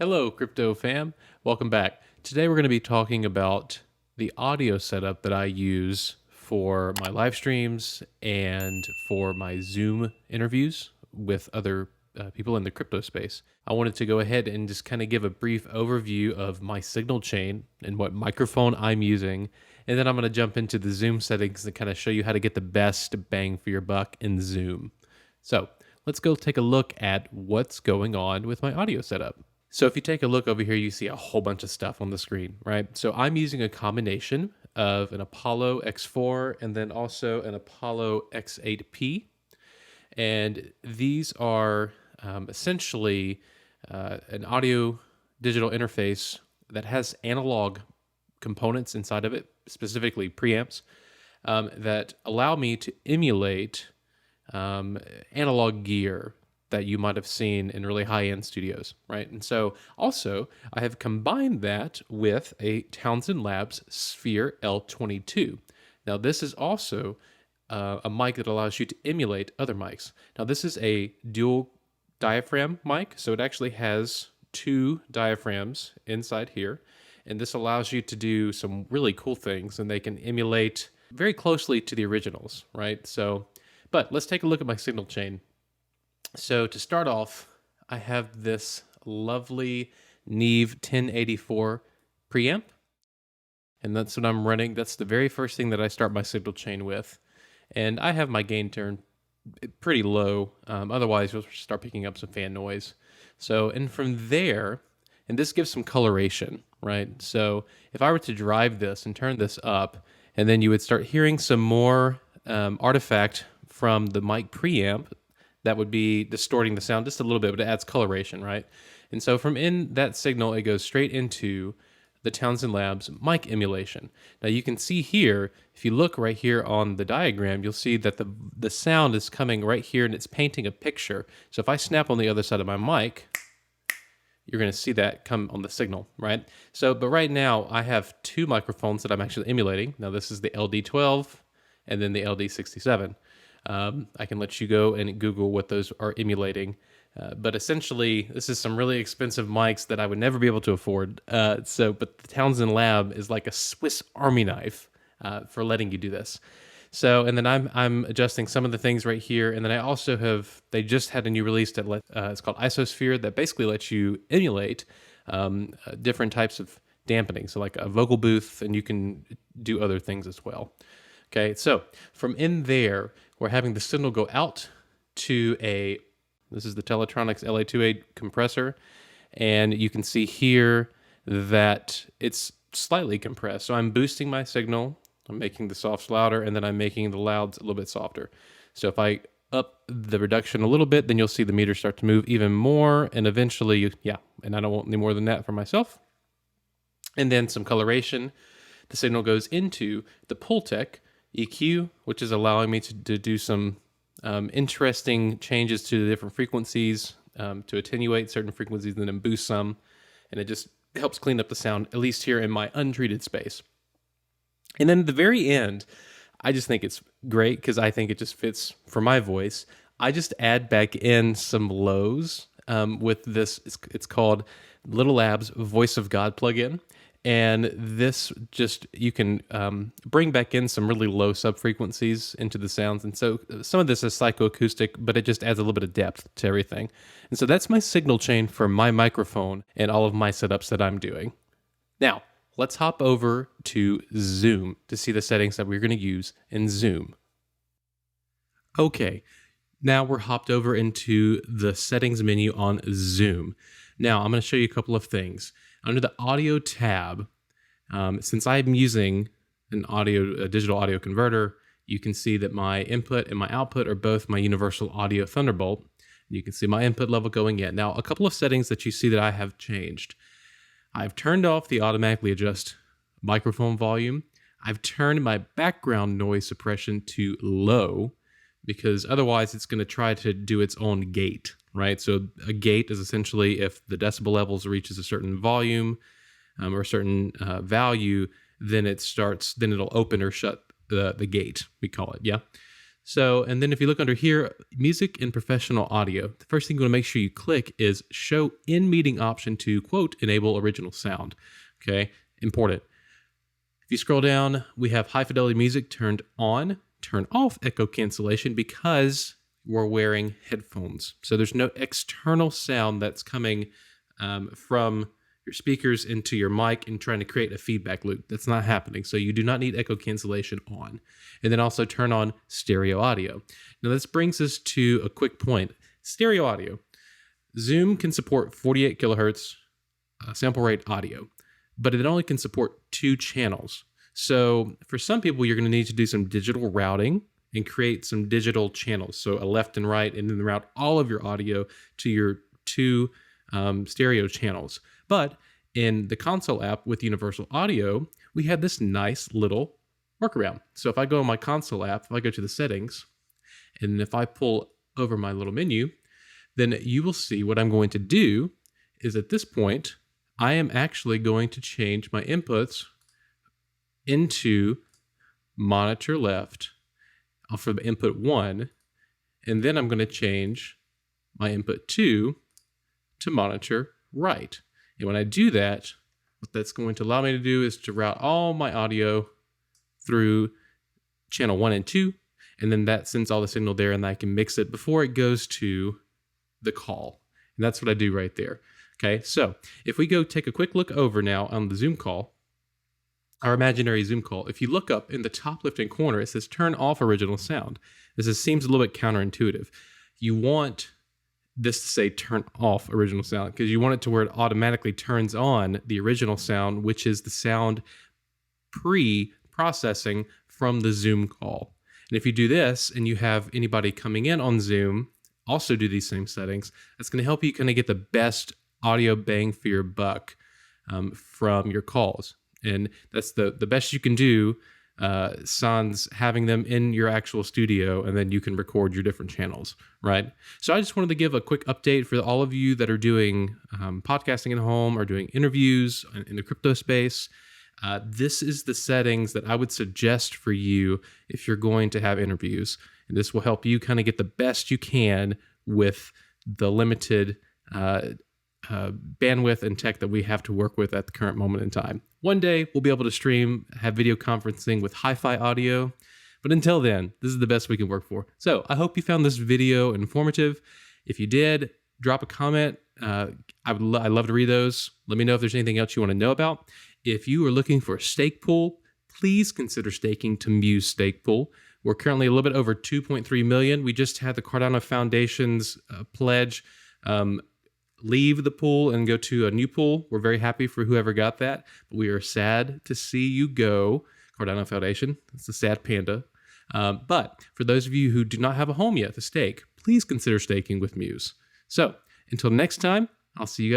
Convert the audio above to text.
Hello, crypto fam. Welcome back. Today we're going to be talking about the audio setup that I use for my live streams and for my Zoom interviews with other people in the crypto space. I wanted to go ahead and just kind of give a brief overview of my signal chain and what microphone I'm using. And then I'm going to jump into the Zoom settings and kind of show you how to get the best bang for your buck in Zoom. So let's go take a look at what's going on with my audio setup. So if you take a look over here, you see a whole bunch of stuff on the screen, right? So I'm using a combination of an Apollo X4 and then also an Apollo X8P. And these are essentially an audio digital interface that has analog components inside of it, specifically preamps, that allow me to emulate analog gear that you might have seen in really high-end studios, right? And so also I have combined that with a Townsend Labs Sphere L22. Now this is also a mic that allows you to emulate other mics. Now this is a dual diaphragm mic, so it actually has two diaphragms inside here, and this allows you to do some really cool things, and they can emulate very closely to the originals, right? So, but let's take a look at my signal chain. So to start off, I have this lovely Neve 1084 preamp, and that's what I'm running. That's the very first thing that I start my signal chain with, and I have my gain turned pretty low. Otherwise, you'll start picking up some fan noise. So, and from there, and this gives some coloration, right? So if I were to drive this and turn this up, and then you would start hearing some more artifact from the mic preamp, that would be distorting the sound just a little bit, but it adds coloration, right? And so from in that signal, it goes straight into the Townsend Labs mic emulation. Now you can see here, if you look right here on the diagram, you'll see that the sound is coming right here and it's painting a picture. So if I snap on the other side of my mic, you're going to see that come on the signal, right? So, but right now I have two microphones that I'm actually emulating. Now this is the LD12 and then the LD67. I can let you go and Google what those are emulating. But essentially, this is some really expensive mics that I would never be able to afford. But the Townsend Lab is like a Swiss Army knife for letting you do this. So, and then I'm adjusting some of the things right here. And then I also they just had a new release that it's called Isosphere, that basically lets you emulate different types of dampening. So like a vocal booth, and you can do other things as well. Okay, so from in there, we're having the signal go out to this is the Teletronics LA28 compressor, and you can see here that it's slightly compressed. So I'm boosting my signal, I'm making the softs louder, and then I'm making the louds a little bit softer. So if I up the reduction a little bit, then you'll see the meter start to move even more, and eventually, and I don't want any more than that for myself. And then some coloration. The signal goes into the Pultec EQ, which is allowing me to do some interesting changes to the different frequencies, to attenuate certain frequencies and then boost some, and it just helps clean up the sound, at least here in my untreated space. And then at the very end, I just think it's great because I think it just fits for my voice. I just add back in some lows with this, it's called Little Labs Voice of God plugin. And this you can bring back in some really low sub-frequencies into the sounds. And so some of this is psychoacoustic, but it just adds a little bit of depth to everything. And so that's my signal chain for my microphone and all of my setups that I'm doing. Now, let's hop over to Zoom to see the settings that we're going to use in Zoom. Okay, now we're hopped over into the settings menu on Zoom. Now, I'm going to show you a couple of things. Under the audio tab, since I'm using a digital audio converter, you can see that my input and my output are both my universal audio Thunderbolt. You can see my input level going in. Now, a couple of settings that you see that I have changed. I've turned off the automatically adjust microphone volume. I've turned my background noise suppression to low, because otherwise it's going to try to do its own gate, right? So a gate is essentially if the decibel levels reaches a certain volume or a certain value, then it'll open or shut the gate, we call it, yeah? So, and then if you look under here, music and professional audio, the first thing you want to make sure you click is show in meeting option to quote, enable original sound. Okay, important. If you scroll down, we have high fidelity music turned on, turn off echo cancellation because we're wearing headphones. So there's no external sound that's coming from your speakers into your mic and trying to create a feedback loop. That's not happening. So you do not need echo cancellation on. And then also turn on stereo audio. Now this brings us to a quick point. Stereo audio. Zoom can support 48 kilohertz sample rate audio, but it only can support 2 channels. So for some people, you're going to need to do some digital routing and create some digital channels. So a left and right, and then route all of your audio to your 2 stereo channels. But in the console app with Universal Audio, we have this nice little workaround. So if I go on my console app, if I go to the settings, and if I pull over my little menu, then you will see what I'm going to do is at this point, I am actually going to change my inputs into monitor left for the input 1, and then I'm going to change my input 2 to monitor right. And when I do that, what that's going to allow me to do is to route all my audio through channel 1 and 2, and then that sends all the signal there, and I can mix it before it goes to the call. And that's what I do right there. Okay, so if we go take a quick look over now on the Zoom call, our imaginary Zoom call, if you look up in the top left-hand corner, it says turn off original sound. Seems a little bit counterintuitive. You want this to say turn off original sound because you want it to where it automatically turns on the original sound, which is the sound pre-processing from the Zoom call. And if you do this and you have anybody coming in on Zoom also do these same settings, that's going to help you kind of get the best audio bang for your buck from your calls. And that's the best you can do, sans having them in your actual studio, and then you can record your different channels, right? So I just wanted to give a quick update for all of you that are doing podcasting at home or doing interviews in the crypto space. This is the settings that I would suggest for you if you're going to have interviews. And this will help you kind of get the best you can with the limited bandwidth and tech that we have to work with at the current moment in time. One day, we'll be able to stream, have video conferencing with hi-fi audio. But until then, this is the best we can work for. So I hope you found this video informative. If you did, drop a comment. I'd love to read those. Let me know if there's anything else you want to know about. If you are looking for a stake pool, please consider staking to MUSE Stake Pool. We're currently a little bit over 2.3 million. We just had the Cardano Foundation's pledge leave the pool and go to a new pool. We're very happy for whoever got that, but we are sad to see you go, Cardano Foundation. It's a sad panda. But for those of you who do not have a home yet to stake, please consider staking with MUSE. So until next time, I'll see you guys.